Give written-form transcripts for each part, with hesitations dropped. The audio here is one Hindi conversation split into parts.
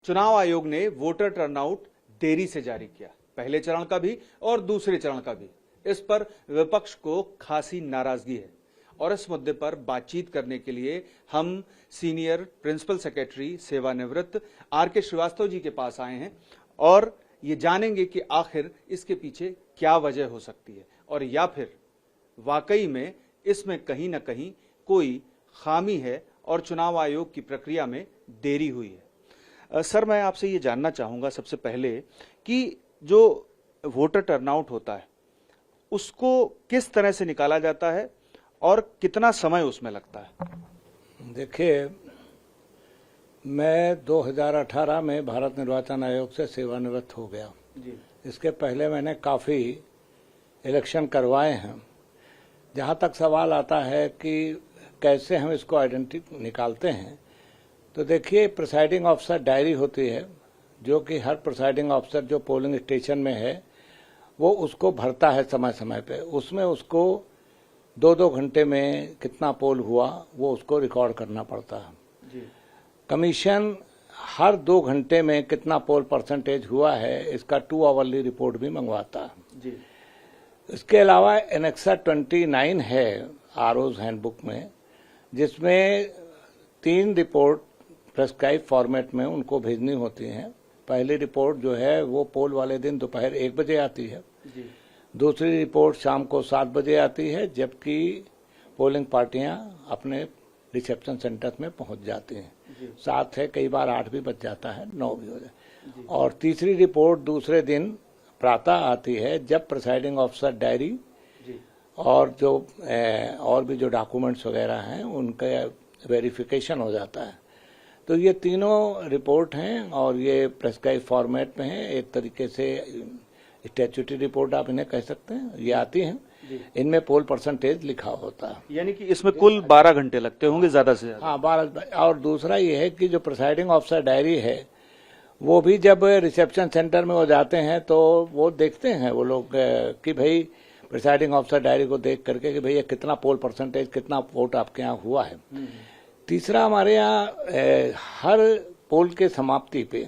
चुनाव आयोग ने वोटर टर्नआउट देरी से जारी किया, पहले चरण का भी और दूसरे चरण का भी। इस पर विपक्ष को खासी नाराजगी है और इस मुद्दे पर बातचीत करने के लिए हम सीनियर प्रिंसिपल सेक्रेटरी सेवानिवृत्त आर.के. श्रीवास्तव जी के पास आए हैं और ये जानेंगे कि आखिर इसके पीछे क्या वजह हो सकती है और या फिर वाकई में इसमें कहीं ना कहीं कोई खामी है और चुनाव आयोग की प्रक्रिया में देरी हुई है। सर, मैं आपसे ये जानना चाहूंगा सबसे पहले कि जो वोटर टर्नआउट होता है उसको किस तरह से निकाला जाता है और कितना समय उसमें लगता है। देखिए, मैं 2018 में भारत निर्वाचन आयोग से सेवानिवृत्त हो गया जी। इसके पहले मैंने काफ़ी इलेक्शन करवाए हैं। जहाँ तक सवाल आता है कि कैसे हम इसको निकालते हैं, तो देखिए, प्रिसाइडिंग ऑफिसर डायरी होती है जो कि हर प्रिसाइडिंग ऑफिसर जो पोलिंग स्टेशन में है वो उसको भरता है समय समय पे। उसमें उसको 2-2 घंटे में कितना पोल हुआ वो उसको रिकॉर्ड करना पड़ता है जी। कमीशन हर 2 घंटे में कितना पोल परसेंटेज हुआ है इसका 2 आवरली रिपोर्ट भी मंगवाता है जी। इसके अलावा एनेक्सा 29 है आरओज हैंडबुक में, जिसमें 3 रिपोर्ट प्रेस्क्राइब फॉर्मेट में उनको भेजनी होती हैं। पहली रिपोर्ट जो है वो पोल वाले दिन दोपहर 1 बजे आती है जी। दूसरी रिपोर्ट शाम को 7 बजे आती है, जबकि पोलिंग पार्टियां अपने रिसेप्शन सेंटर में पहुंच जाती हैं। 7 है, कई बार 8 भी बज जाता है, 9 भी हो जाए। और तीसरी रिपोर्ट दूसरे दिन प्रातः आती है जब प्रिसाइडिंग ऑफिसर डायरी और जो और भी जो डॉक्यूमेंट्स वगैरह हैं उनका वेरिफिकेशन हो जाता है। तो ये तीनों रिपोर्ट हैं और ये प्रेस्क्राइब फॉर्मेट में है। एक तरीके से स्टैट्यूटरी रिपोर्ट आप इन्हें कह सकते हैं, ये आती हैं। इनमें पोल परसेंटेज लिखा होता है, यानी कि इसमें कुल 12 घंटे लगते होंगे ज्यादा से ज्यादा। हाँ, 12। और दूसरा ये है कि जो प्रिसाइडिंग ऑफिसर डायरी है वो भी जब रिसेप्शन सेंटर में वो जाते हैं तो वो देखते हैं वो लोग कि भाई प्रिसाइडिंग ऑफिसर डायरी को देख करके कि भैया कितना पोल परसेंटेज, कितना वोट आपके यहाँ हुआ है। तीसरा, हमारे यहाँ हर पोल के समाप्ति पे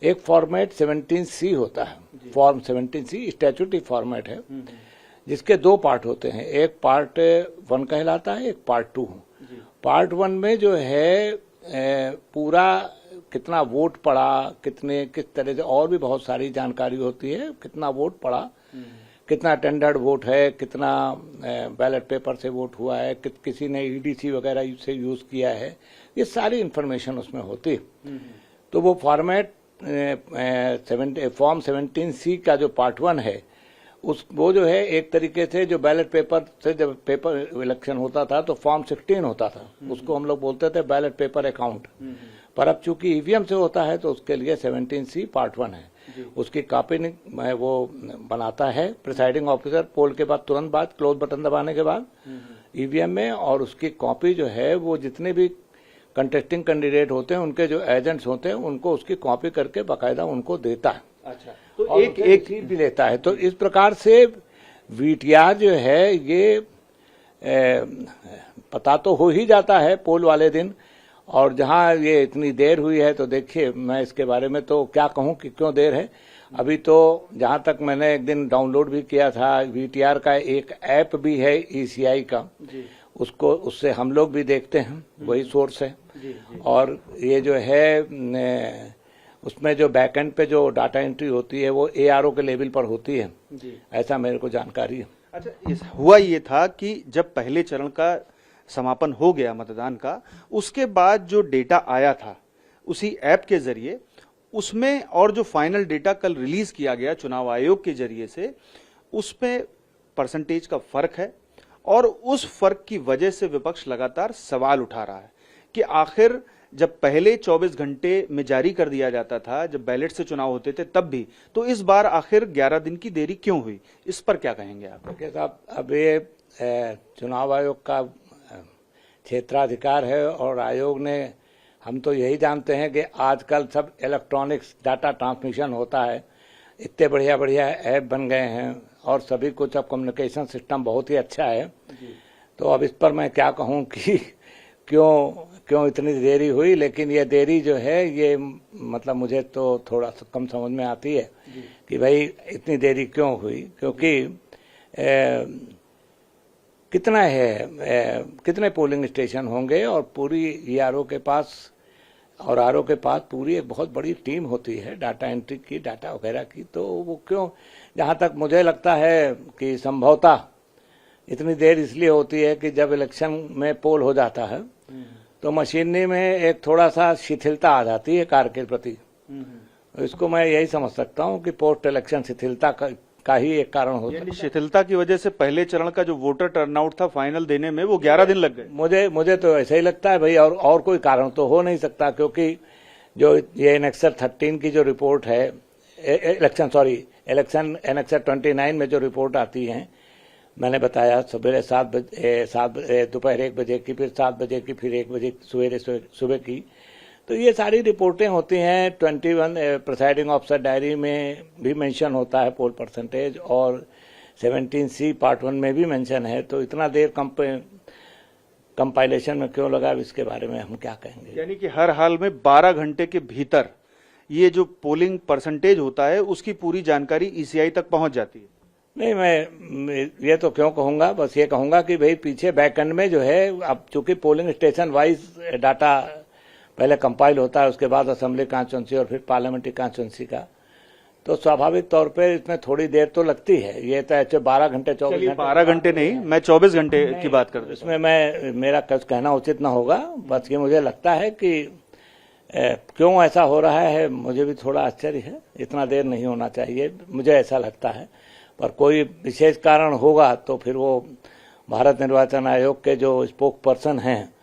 एक फॉर्मेट 17C होता है। फॉर्म 17C स्टैट्यूटरी फॉर्मेट है जिसके 2 पार्ट होते हैं। एक पार्ट 1 कहलाता है, एक पार्ट 2। पार्ट 1 में जो है पूरा कितना वोट पड़ा, किस तरह से और भी बहुत सारी जानकारी होती है। कितना वोट पड़ा, कितना टेंडर्ड वोट है, कितना बैलेट पेपर से वोट हुआ है, किसी ने ईडीसी वगैरह से यूज किया है, ये सारी इंफॉर्मेशन उसमें होती है। तो वो फॉर्मेट फॉर्म 17C का जो पार्ट 1 है वो जो है एक तरीके से जो बैलेट पेपर से जब पेपर इलेक्शन होता था तो फॉर्म 16 होता था, उसको हम लोग बोलते थे बैलेट पेपर अकाउंट। पर अब चूंकि ईवीएम से होता है तो उसके लिए 17C पार्ट 1 है। उसकी कॉपी वो बनाता है प्रिसाइडिंग ऑफिसर पोल के बाद तुरंत बाद क्लोज बटन दबाने के बाद ईवीएम में, और उसकी कॉपी जो है वो जितने भी कंटेस्टिंग कैंडिडेट होते हैं उनके जो एजेंट्स होते हैं उनको उसकी कॉपी करके बाकायदा उनको देता है। अच्छा, तो और एक सीट भी लेता है। तो इस प्रकार से वीटीआर जो है ये पता तो हो ही जाता है पोल वाले दिन। और जहां ये इतनी देर हुई है तो देखिए, मैं इसके बारे में तो क्या कहूं कि क्यों देर है। अभी तो जहां तक मैंने एक दिन डाउनलोड भी किया था, वीटीआर का एक ऐप भी है ईसीआई का, उससे हम लोग भी देखते हैं, वही सोर्स है। और ये जो है उसमें जो बैकएंड पे जो डाटा एंट्री होती है वो एआरओ के लेवल पर होती है, ऐसा मेरे को जानकारी है। अच्छा, हुआ ये था कि जब पहले चरण का समापन हो गया मतदान का, उसके बाद जो डेटा आया था उसी ऐप के जरिए, उसमें और जो फाइनल डेटा कल रिलीज किया गया चुनाव आयोग के जरिए से, उसमें परसेंटेज का फर्क है और उस फर्क की वजह से विपक्ष लगातार सवाल उठा रहा है कि आखिर जब पहले 24 घंटे में जारी कर दिया जाता था, जब बैलेट से चुनाव होते थे तब भी, तो इस बार आखिर 11 दिन की देरी क्यों हुई? इस पर क्या कहेंगे आप? देखिए साहब, अब ये चुनाव आयोग का क्षेत्राधिकार है और आयोग ने, हम तो यही जानते हैं कि आजकल सब इलेक्ट्रॉनिक्स डाटा ट्रांसमिशन होता है, इतने बढ़िया बढ़िया ऐप बन गए हैं और सभी कुछ अब कम्युनिकेशन सिस्टम बहुत ही अच्छा है। तो अब इस पर मैं क्या कहूं कि क्यों क्यों इतनी देरी हुई, लेकिन ये देरी जो है ये मतलब मुझे तो थोड़ा सा कम समझ में आती है कि भाई इतनी देरी क्यों हुई, क्योंकि कितना है कितने पोलिंग स्टेशन होंगे और पूरी ईआरओ के पास और आरओ के पास पूरी एक बहुत बड़ी टीम होती है डाटा एंट्री की, डाटा वगैरह की। तो वो क्यों, जहाँ तक मुझे लगता है कि संभवतः इतनी देर इसलिए होती है कि जब इलेक्शन में पोल हो जाता है तो मशीनरी में एक थोड़ा सा शिथिलता आ जाती है कार्य के प्रति। इसको मैं यही समझ सकता हूँ कि पोस्ट इलेक्शन शिथिलता का ही एक कारण हो सकता है। शिथिलता की वजह से पहले चरण का जो वोटर टर्नआउट था फाइनल देने में वो 11 दिन लग गए। मुझे तो ऐसा ही लगता है भाई, और कोई कारण तो हो नहीं सकता, क्योंकि जो ये एनेक्सर 13 की जो रिपोर्ट है, इलेक्शन एनेक्सर 29 में जो रिपोर्ट आती है, मैंने बताया सवेरे 7 बजे, दोपहर 1 बजे की, फिर 7 बजे की, फिर 1 बजे सुबह की, तो ये सारी रिपोर्टें होती हैं। 21 प्रिसाइडिंग ऑफिसर डायरी में भी मेंशन होता है पोल परसेंटेज, और 17C पार्ट 1 में भी मेंशन है। तो इतना देर कंपाइलेशन में क्यों लगा, इसके बारे में हम क्या कहेंगे। यानी कि हर हाल में 12 घंटे के भीतर ये जो पोलिंग परसेंटेज होता है उसकी पूरी जानकारी ईसीआई तक पहुंच जाती है। नहीं, मैं ये तो क्यों कहूंगा, बस ये कहूंगा कि भाई पीछे बैकएंड में जो है, अब चूंकि पोलिंग स्टेशन वाइज डाटा पहले कंपाइल होता है, उसके बाद असेंबली कॉन्स्टिट्यूंसी और फिर पार्लियामेंट्री कॉन्स्टिट्यूंसी का, तो स्वाभाविक तौर पे इसमें थोड़ी देर तो लगती है। ये तो 12 घंटे 24 घंटे, 12 घंटे नहीं, मैं 24 घंटे की बात कर रहा हूं। इसमें मेरा कहना उचित ना होगा। बस ये मुझे लगता है कि क्यों ऐसा हो रहा है, मुझे भी थोड़ा आश्चर्य है। इतना देर नहीं होना चाहिए, मुझे ऐसा लगता है। पर कोई विशेष कारण होगा तो फिर वो भारत निर्वाचन आयोग के जो स्पोक पर्सन हैं,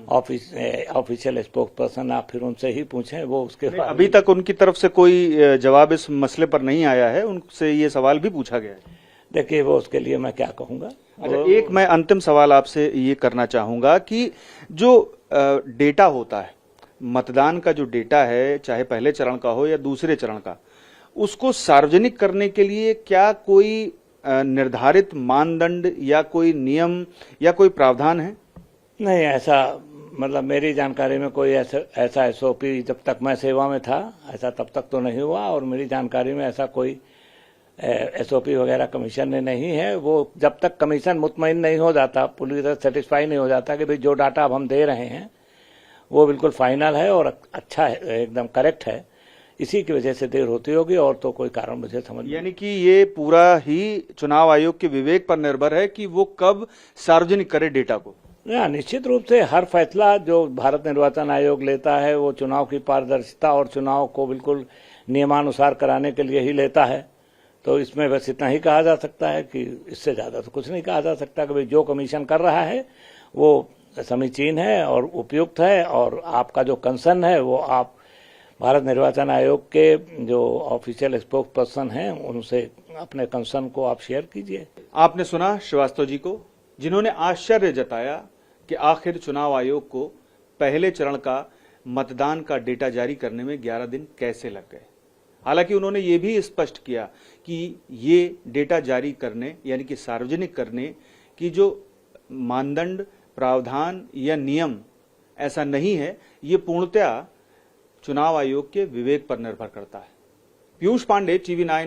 ऑफिशियल स्पोक पर्सन, आप फिर उनसे ही पूछें। वो उसके अभी तक उनकी तरफ से कोई जवाब इस मसले पर नहीं आया है, उनसे ये सवाल भी पूछा गया है। देखिए, वो उसके लिए मैं क्या कहूंगा। अच्छा, एक मैं अंतिम सवाल आपसे ये करना चाहूंगा कि जो डेटा होता है, मतदान का जो डेटा है, चाहे पहले चरण का हो या दूसरे चरण का, उसको सार्वजनिक करने के लिए क्या कोई निर्धारित मानदंड या कोई नियम या कोई प्रावधान है? नहीं, ऐसा मतलब मेरी जानकारी में कोई ऐसा एसओपी जब तक मैं सेवा में था ऐसा तब तक तो नहीं हुआ, और मेरी जानकारी में ऐसा कोई एसओपी वगैरह कमीशन ने नहीं है। वो जब तक कमीशन मुतमईन नहीं हो जाता, पूरी तरह सेटिस्फाई नहीं हो जाता कि भाई जो डाटा अब हम दे रहे हैं वो बिल्कुल फाइनल है और अच्छा है, एकदम करेक्ट है, इसी की वजह से देर होती होगी, और तो कोई कारण मुझे समझ। यानी कि ये पूरा ही चुनाव आयोग के विवेक पर निर्भर है कि वो कब सार्वजनिक करे डेटा को। निश्चित रूप से हर फैसला जो भारत निर्वाचन आयोग लेता है वो चुनाव की पारदर्शिता और चुनाव को बिल्कुल नियमानुसार कराने के लिए ही लेता है। तो इसमें बस इतना ही कहा जा सकता है कि इससे ज्यादा तो कुछ नहीं कहा जा सकता कि भाई जो कमीशन कर रहा है वो समीचीन है और उपयुक्त है, और आपका जो कंसर्न है वो आप भारत निर्वाचन आयोग के जो ऑफिशियल स्पोक पर्सन हैं उनसे अपने कंसर्न को आप शेयर कीजिए। आपने सुना श्रीवास्तव जी को, जिन्होंने आश्चर्य जताया कि आखिर चुनाव आयोग को पहले चरण का मतदान का डेटा जारी करने में 11 दिन कैसे लग गए। हालांकि उन्होंने ये भी स्पष्ट किया कि ये डेटा जारी करने यानी कि सार्वजनिक करने की जो मानदंड, प्रावधान या नियम ऐसा नहीं है, ये पूर्णतया चुनाव आयोग के विवेक पर निर्भर करता है। पीयूष पांडे, TV9।